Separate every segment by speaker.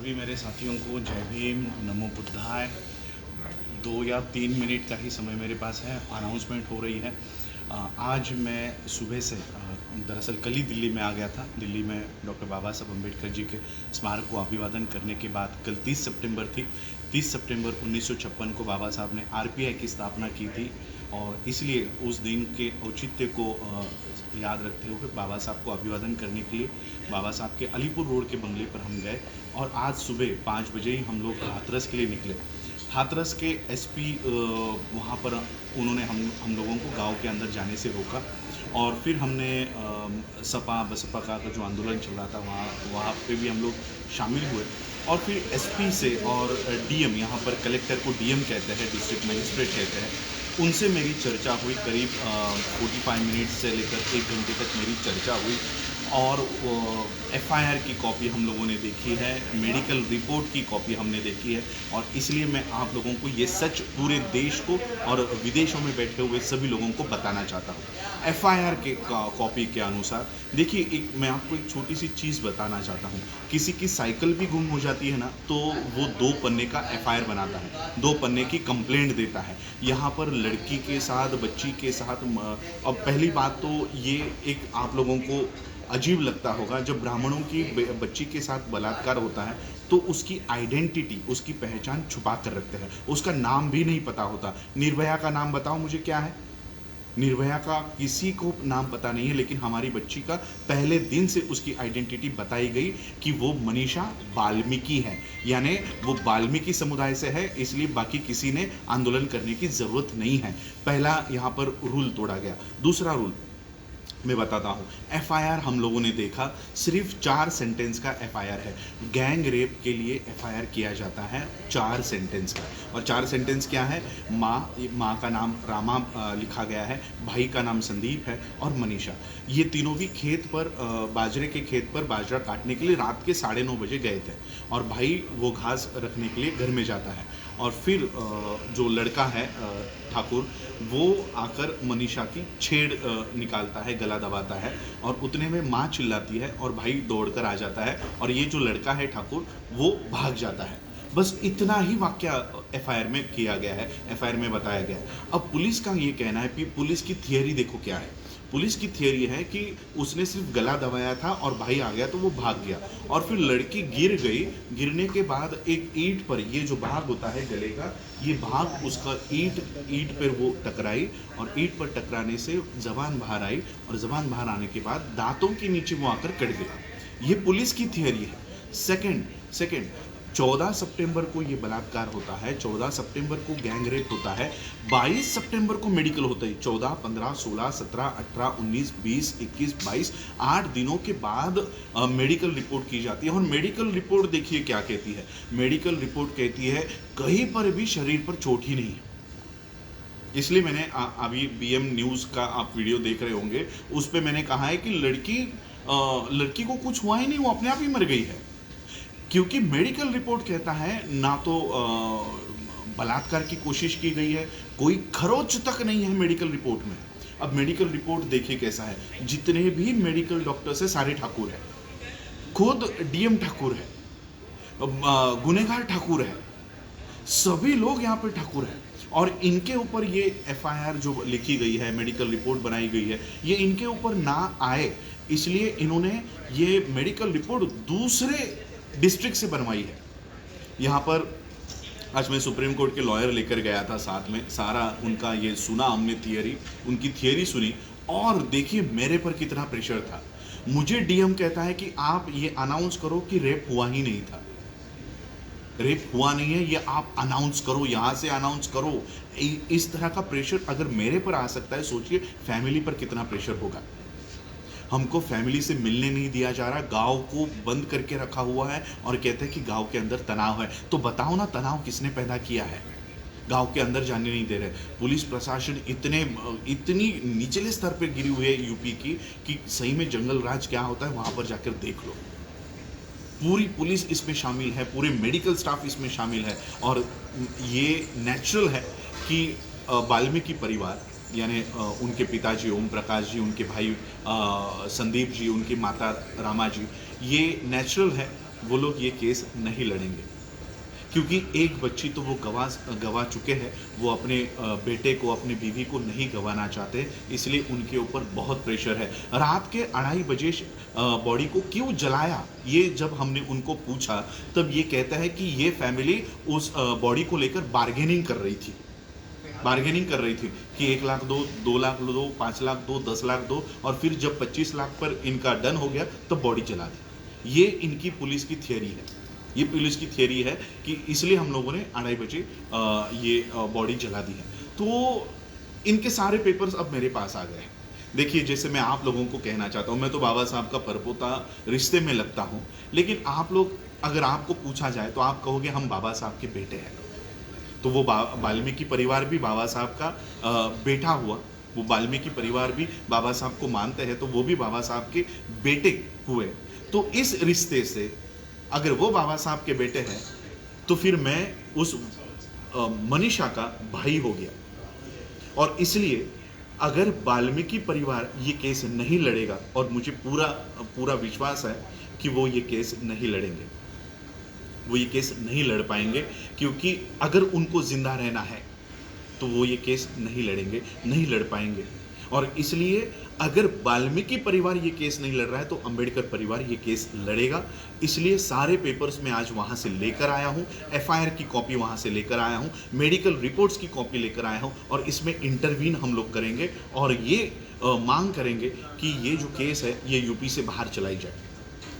Speaker 1: सभी मेरे साथियों को जय भीम, नमो बुद्धाय। 2 या 3 मिनट का ही समय मेरे पास है। अनाउंसमेंट हो रही है। आज मैं सुबह से दरअसल कल ही दिल्ली में आ गया था। दिल्ली में डॉक्टर बाबा साहब अम्बेडकर जी के स्मारक को अभिवादन करने के बाद कल 30 सितंबर थी। 30 सितंबर 1956 को बाबा साहब ने आरपीआई की स्थापना की थी और इसलिए उस दिन के औचित्य को याद रखते हुए बाबा साहब को अभिवादन करने के लिए बाबा साहब के अलीपुर रोड के बंगले पर हम गए और आज सुबह 5 बजे ही हम लोग हाथरस के लिए निकले। हाथरस के एसपी वहाँ पर उन्होंने हम लोगों को गांव के अंदर जाने से रोका और फिर हमने सपा बसपा का जो आंदोलन चल रहा था वहाँ पे भी हम लोग शामिल हुए और फिर एसपी से और डीएम, यहाँ पर कलेक्टर को डीएम कहते हैं, डिस्ट्रिक्ट मजिस्ट्रेट कहते हैं, उनसे मेरी चर्चा हुई। करीब 45 मिनट से लेकर 1 घंटे तक मेरी चर्चा हुई और एफआईआर की कॉपी हम लोगों ने देखी है, मेडिकल रिपोर्ट की कॉपी हमने देखी है और इसलिए मैं आप लोगों को ये सच पूरे देश को और विदेशों में बैठे हुए सभी लोगों को बताना चाहता हूँ। एफआईआर के कॉपी के अनुसार देखिए, मैं आपको एक छोटी सी चीज़ बताना चाहता हूँ। किसी की साइकिल भी गुम हो जाती है ना, तो वो 2 पन्ने का एफआईआर बनाता है, 2 पन्ने की कंप्लेंट देता है। यहाँ पर लड़की के साथ, बच्ची के साथ, अब पहली बात तो ये एक आप लोगों को अजीब लगता होगा, जब ब्राह्मणों की बच्ची के साथ बलात्कार होता है तो उसकी आइडेंटिटी, उसकी पहचान छुपा कर रखते हैं, उसका नाम भी नहीं पता होता। निर्भया का नाम बताओ मुझे क्या है? निर्भया का किसी को नाम पता नहीं है, लेकिन हमारी बच्ची का पहले दिन से उसकी आइडेंटिटी बताई गई कि वो मनीषा वाल्मीकि है, यानी वो वाल्मीकि समुदाय से है, इसलिए बाकी किसी ने आंदोलन करने की ज़रूरत नहीं है। पहला यहाँ पर रूल तोड़ा गया। दूसरा रूल मैं बताता हूँ। एफआईआर हम लोगों ने देखा, सिर्फ 4 सेंटेंस का एफआईआर है। गैंग रेप के लिए एफआईआर किया जाता है 4 सेंटेंस का, और 4 सेंटेंस क्या है? माँ का नाम रामा लिखा गया है, भाई का नाम संदीप है और मनीषा। ये तीनों भी खेत पर बाजरे के खेत पर बाजरा काटने के लिए रात के 9:30 बजे गए थे और भाई वो घास रखने के लिए घर में जाता है और फिर जो लड़का है ठाकुर, वो आकर मनीषा की छेड़ निकालता है, गला दबाता है और उतने में माँ चिल्लाती है और भाई दौड़कर आ जाता है और ये जो लड़का है ठाकुर, वो भाग जाता है। बस इतना ही वाकया एफआईआर में किया गया है, एफआईआर में बताया गया है। अब पुलिस का ये कहना है कि पुलिस की थियरी देखो क्या है। पुलिस की थियरी है कि उसने सिर्फ गला दबाया था और भाई आ गया तो वो भाग गया और फिर लड़की गिर गई। गिरने के बाद एक ईंट पर, ये जो भाग होता है गले का, ये भाग उसका ईंट पर वो टकराई और ईंट पर टकराने से जबान बाहर आई और जबान बाहर आने के बाद दांतों के नीचे वो आकर कट गया। ये पुलिस की थियरी है। सेकंड 14 सितंबर को ये बलात्कार होता है, 14 सितंबर को गैंग रेप होता है, 22 सितंबर को मेडिकल होता है। 14, 15, 16, 17, 18, 19, 20, 21, 22, 8 दिनों के बाद मेडिकल रिपोर्ट की जाती है और मेडिकल रिपोर्ट देखिए क्या कहती है। मेडिकल रिपोर्ट कहती है कहीं पर भी शरीर पर चोट ही नहीं है। इसलिए मैंने अभी बीएम न्यूज़ का आप वीडियो देख रहे होंगे, उस पर मैंने कहा है कि लड़की को कुछ हुआ ही नहीं, वो अपने आप ही मर गई है, क्योंकि मेडिकल रिपोर्ट कहता है ना तो बलात्कार की कोशिश की गई है, कोई खरोच तक नहीं है मेडिकल रिपोर्ट में। अब मेडिकल रिपोर्ट देखिए कैसा है। जितने भी मेडिकल डॉक्टर्स हैं सारे ठाकुर हैं, खुद डीएम ठाकुर है, गुनेगार ठाकुर है, सभी लोग यहाँ पे ठाकुर हैं और इनके ऊपर ये एफआईआर जो लिखी गई है, मेडिकल रिपोर्ट बनाई गई है, ये इनके ऊपर ना आए इसलिए इन्होंने ये मेडिकल रिपोर्ट दूसरे डिस्ट्रिक्ट से बनवाई है। यहाँ पर आज मैं सुप्रीम कोर्ट के लॉयर लेकर गया था, साथ में सारा उनका ये सुना हमने, उनकी थियरी सुनी और देखिए मेरे पर कितना प्रेशर था। मुझे डीएम कहता है कि आप ये अनाउंस करो कि रेप हुआ ही नहीं था, रेप हुआ नहीं है, ये आप अनाउंस करो, यहाँ से अनाउंस करो। इस तरह का प्रेशर अगर मेरे पर आ सकता है, सोचिए फैमिली पर कितना प्रेशर होगा। हमको फैमिली से मिलने नहीं दिया जा रहा, गांव को बंद करके रखा हुआ है और कहते हैं कि गांव के अंदर तनाव है। तो बताओ ना, तनाव किसने पैदा किया है? गांव के अंदर जाने नहीं दे रहे। पुलिस प्रशासन इतनी निचले स्तर पर गिरी हुई है यूपी की कि सही में जंगल राज क्या होता है वहां पर जाकर देख लो। पूरी पुलिस इसमें शामिल है, पूरे मेडिकल स्टाफ इसमें शामिल है और ये नेचुरल है कि वाल्मीकि परिवार, यानी उनके पिताजी ओम प्रकाश जी, उनके भाई संदीप जी, उनकी माता रामा जी, ये नेचुरल है वो लोग ये केस नहीं लड़ेंगे, क्योंकि एक बच्ची तो वो गवा चुके हैं, वो अपने बेटे को, अपनी बीवी को नहीं गंवाना चाहते, इसलिए उनके ऊपर बहुत प्रेशर है। रात के 2:30 बजे बॉडी को क्यों जलाया, ये जब हमने उनको पूछा तब ये कहता है कि ये फैमिली उस बॉडी को लेकर बार्गेनिंग कर रही थी कि 1 लाख दो, 2 लाख दो, 5 लाख दो, 10 लाख दो, और फिर जब 25 लाख पर इनका डन हो गया तो बॉडी जला दी। ये इनकी पुलिस की थियरी है, कि इसलिए हम लोगों ने 2:30 बजे ये बॉडी जला दी है। तो इनके सारे पेपर्स अब मेरे पास आ गए हैं। देखिए, जैसे मैं आप लोगों को कहना चाहता हूँ, मैं तो बाबा साहब का परपोता रिश्ते में लगता हूँ, लेकिन आप लोग, अगर आपको पूछा जाए तो आप कहोगे हम बाबा साहब के बेटे हैं। तो वो वाल्मीकि परिवार भी बाबा साहब का बेटा हुआ, वो वाल्मीकि परिवार भी बाबा साहब को मानते हैं, तो वो भी बाबा साहब के बेटे हुए। तो इस रिश्ते से अगर वो बाबा साहब के बेटे हैं तो फिर मैं उस मनीषा का भाई हो गया, और इसलिए अगर वाल्मीकि परिवार ये केस नहीं लड़ेगा, और मुझे पूरा विश्वास है कि वो ये केस नहीं लड़ेंगे, वो ये केस नहीं लड़ पाएंगे, क्योंकि अगर उनको जिंदा रहना है तो वो ये केस नहीं लड़ेंगे, नहीं लड़ पाएंगे। और इसलिए अगर वाल्मीकि परिवार ये केस नहीं लड़ रहा है तो अंबेडकर परिवार ये केस लड़ेगा। इसलिए सारे पेपर्स मैं आज वहाँ से लेकर आया हूँ, एफआईआर की कॉपी वहाँ से लेकर आया हूँ, मेडिकल रिपोर्ट्स की कॉपी लेकर आया हूँ, और इसमें इंटरवीन हम लोग करेंगे और ये मांग करेंगे कि ये जो केस है ये यूपी से बाहर चलाई जाए।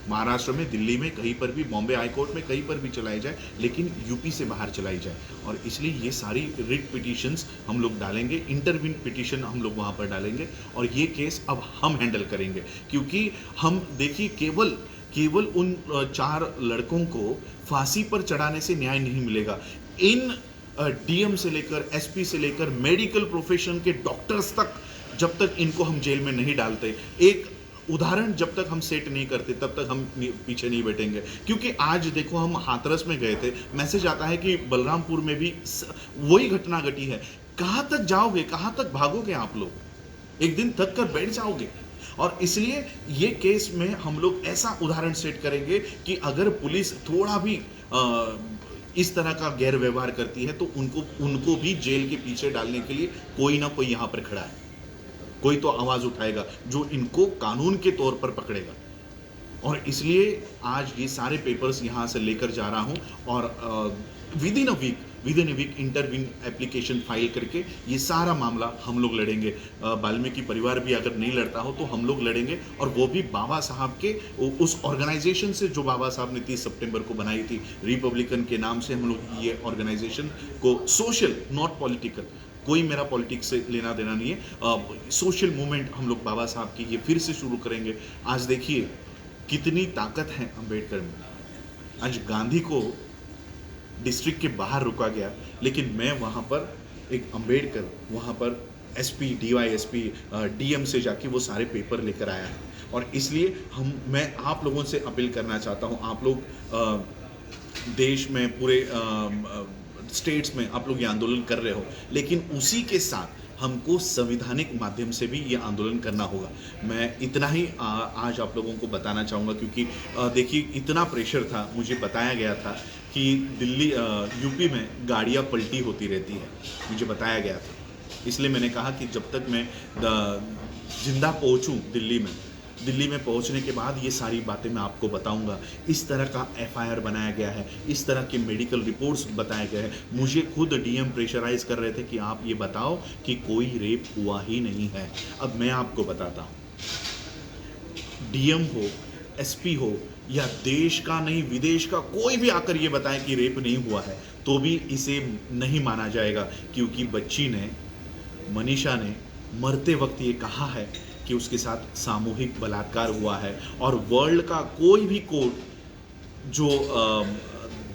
Speaker 1: महाराष्ट्र में, दिल्ली में, कहीं पर भी, बॉम्बे हाई कोर्ट में कहीं पर भी चलाई जाए, लेकिन यूपी से बाहर चलाई जाए। और इसलिए ये सारी रिट पिटिशंस हम लोग डालेंगे, इंटरव्यू पिटिशन हम लोग वहाँ पर डालेंगे, और ये केस अब हम हैंडल करेंगे। क्योंकि हम देखिए, केवल उन 4 लड़कों को फांसी पर चढ़ाने से न्याय नहीं मिलेगा। इन डीएम से लेकर, एसपी से लेकर, मेडिकल प्रोफेशन के डॉक्टर्स तक, जब तक इनको हम जेल में नहीं डालते, एक उदाहरण जब तक हम सेट नहीं करते, तब तक हम पीछे नहीं बैठेंगे। क्योंकि आज देखो, हम हाथरस में गए थे, मैसेज आता है कि बलरामपुर में भी वही घटना घटी है। कहाँ तक जाओगे, कहाँ तक भागोगे आप लोग? एक दिन थक कर बैठ जाओगे। और इसलिए ये केस में हम लोग ऐसा उदाहरण सेट करेंगे कि अगर पुलिस थोड़ा भी इस तरह का गैर व्यवहार करती है तो उनको भी जेल के पीछे डालने के लिए कोई ना कोई यहाँ पर खड़ा है, कोई तो आवाज उठाएगा जो इनको कानून के तौर पर पकड़ेगा। और इसलिए आज ये सारे पेपर्स यहाँ से लेकर जा रहा हूँ, और within a week interview application file करके ये सारा मामला हम लोग लड़ेंगे। वाल्मीकि परिवार भी अगर नहीं लड़ता हो तो हम लोग लड़ेंगे, और वो भी बाबा साहब के उस ऑर्गेनाइजेशन से जो बाबा साहब ने 30 सितंबर को बनाई थी, रिपब्लिकन के नाम से हम लोग ये ऑर्गेनाइजेशन को, सोशल नॉट पॉलिटिकल, कोई मेरा पॉलिटिक्स से लेना देना नहीं है, सोशल मूवमेंट हम लोग बाबा साहब की ये फिर से शुरू करेंगे। आज देखिए कितनी ताकत है अंबेडकर में। आज गांधी को डिस्ट्रिक्ट के बाहर रुका गया, लेकिन मैं वहाँ पर एक अंबेडकर, वहाँ पर एसपी, डीवाईएसपी, डीएम से जाके वो सारे पेपर लेकर आया है। और इसलिए मैं आप लोगों से अपील करना चाहता हूँ, आप लोग देश में, पूरे स्टेट्स में आप लोग ये आंदोलन कर रहे हो, लेकिन उसी के साथ हमको संवैधानिक माध्यम से भी ये आंदोलन करना होगा। मैं इतना ही आज आप लोगों को बताना चाहूँगा, क्योंकि देखिए इतना प्रेशर था, मुझे बताया गया था कि दिल्ली, यूपी में गाड़ियाँ पलटी होती रहती है, मुझे बताया गया था। इसलिए मैंने कहा कि जब तक मैं जिंदा पहुँचूँ दिल्ली में पहुंचने के बाद ये सारी बातें मैं आपको बताऊंगा। इस तरह का एफआईआर बनाया गया है, इस तरह के मेडिकल रिपोर्ट्स बताए गए हैं। मुझे खुद डीएम प्रेशराइज कर रहे थे कि आप ये बताओ कि कोई रेप हुआ ही नहीं है। अब मैं आपको बताता हूँ, डीएम हो, एसपी हो, या देश का नहीं विदेश का कोई भी आकर ये बताए कि रेप नहीं हुआ है, तो भी इसे नहीं माना जाएगा, क्योंकि बच्ची ने, मनीषा ने मरते वक्त ये कहा है कि उसके साथ सामूहिक बलात्कार हुआ है। और वर्ल्ड का कोई भी कोर्ट जो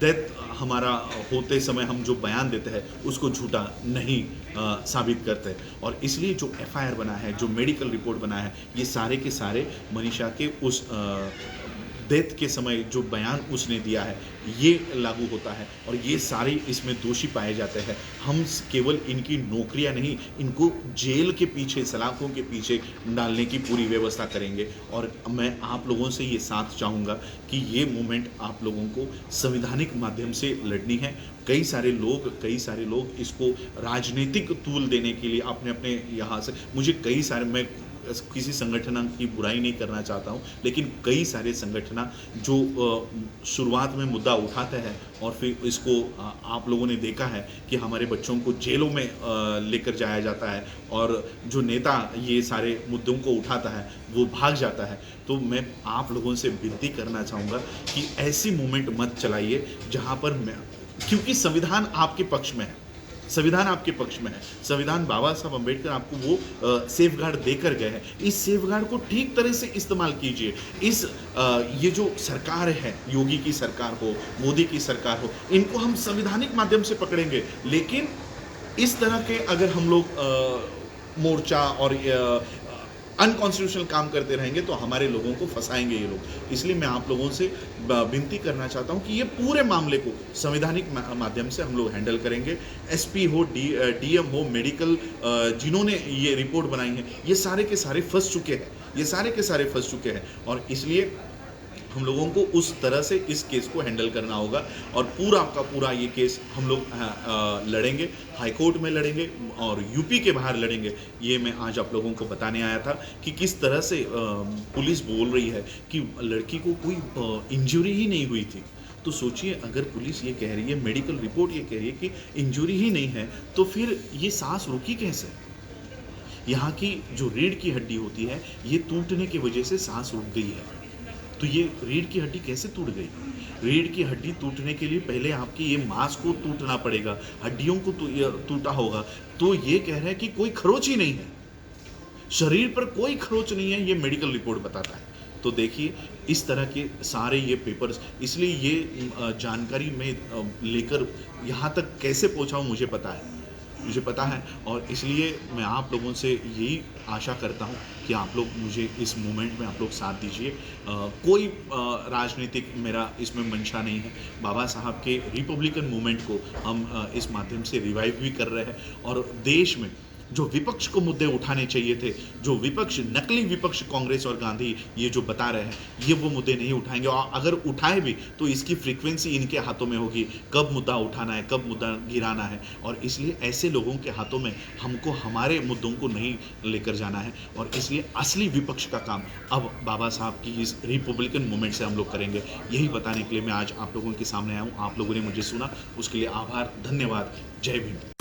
Speaker 1: डेथ हमारा होते समय हम जो बयान देते हैं उसको झूठा नहीं साबित करते। और इसलिए जो एफआईआर बना है, जो मेडिकल रिपोर्ट बना है, ये सारे के सारे मनीषा के उस डेथ के समय जो बयान उसने दिया है, ये लागू होता है और ये सारे इसमें दोषी पाए जाते हैं। हम केवल इनकी नौकरियां नहीं, इनको जेल के पीछे, सलाखों के पीछे डालने की पूरी व्यवस्था करेंगे। और मैं आप लोगों से ये साथ चाहूँगा कि ये मूवमेंट आप लोगों को संवैधानिक माध्यम से लड़नी है। कई सारे लोग इसको राजनीतिक तूल देने के लिए अपने अपने यहाँ से, मुझे कई सारे, मैं किसी संगठन की बुराई नहीं करना चाहता हूँ, लेकिन कई सारे संगठन जो शुरुआत में मुद्दा उठाते हैं और फिर इसको आप लोगों ने देखा है कि हमारे बच्चों को जेलों में लेकर जाया जाता है और जो नेता ये सारे मुद्दों को उठाता है वो भाग जाता है। तो मैं आप लोगों से विनती करना चाहूँगा कि ऐसी मूवमेंट मत चलाइए जहाँ पर क्योंकि संविधान आपके पक्ष में है, संविधान आपके पक्ष में है। संविधान बाबा साहब अम्बेडकर आपको वो सेफ गार्ड देकर गए हैं। इस सेफ गार्ड को ठीक तरह से इस्तेमाल कीजिए। ये जो सरकार है, योगी की सरकार हो, मोदी की सरकार हो, इनको हम संविधानिक माध्यम से पकड़ेंगे। लेकिन इस तरह के अगर हम लोग मोर्चा और अनकॉन्स्टिट्यूशनल काम करते रहेंगे तो हमारे लोगों को फंसाएंगे ये लोग। इसलिए मैं आप लोगों से विनती करना चाहता हूं कि ये पूरे मामले को संवैधानिक माध्यम से हम लोग हैंडल करेंगे। एसपी हो, डीएम हो, मेडिकल जिन्होंने ये रिपोर्ट बनाई है, ये सारे के सारे फंस चुके हैं और इसलिए हम लोगों को उस तरह से इस केस को हैंडल करना होगा और पूरा का पूरा ये केस हम लोग लड़ेंगे, हाई कोर्ट में लड़ेंगे और यूपी के बाहर लड़ेंगे। ये मैं आज आप लोगों को बताने आया था कि किस तरह से पुलिस बोल रही है कि लड़की को कोई इंजरी ही नहीं हुई थी। तो सोचिए, अगर पुलिस ये कह रही है, मेडिकल रिपोर्ट ये कह रही है कि इंजरी ही नहीं है, तो फिर ये सांस रुकी कैसे? यहाँ की जो रीढ़ की हड्डी होती है, ये टूटने की वजह से सांस रुक गई है। तो ये रीढ़ की हड्डी कैसे टूट गई? रीढ़ की हड्डी टूटने के लिए पहले आपकी ये मांस को टूटना पड़ेगा, हड्डियों को टूटा होगा। तो ये कह रहा है कि कोई खरोच ही नहीं है, शरीर पर कोई खरोच नहीं है, ये मेडिकल रिपोर्ट बताता है। तो देखिए, इस तरह के सारे ये पेपर्स, इसलिए ये जानकारी मैं लेकर यहाँ तक कैसे पहुँचा हूँ मुझे पता है और इसलिए मैं आप लोगों से यही आशा करता हूं कि आप लोग मुझे इस मूवमेंट में आप लोग साथ दीजिए। कोई राजनीतिक मेरा इसमें मंशा नहीं है। बाबा साहब के रिपब्लिकन मूवमेंट को हम इस माध्यम से रिवाइव भी कर रहे हैं और देश में जो विपक्ष को मुद्दे उठाने चाहिए थे, जो विपक्ष, नकली विपक्ष कांग्रेस और गांधी ये जो बता रहे हैं, ये वो मुद्दे नहीं उठाएंगे और अगर उठाए भी तो इसकी फ्रीक्वेंसी इनके हाथों में होगी, कब मुद्दा उठाना है, कब मुद्दा गिराना है। और इसलिए ऐसे लोगों के हाथों में हमको हमारे मुद्दों को नहीं लेकर जाना है और इसलिए असली विपक्ष का काम अब बाबा साहब की इस रिपब्लिकन मूवमेंट से हम लोग करेंगे। यही बताने के लिए मैं आज आप लोगों के सामने आया हूँ। आप लोगों ने मुझे सुना, उसके लिए आभार, धन्यवाद। जय भीम।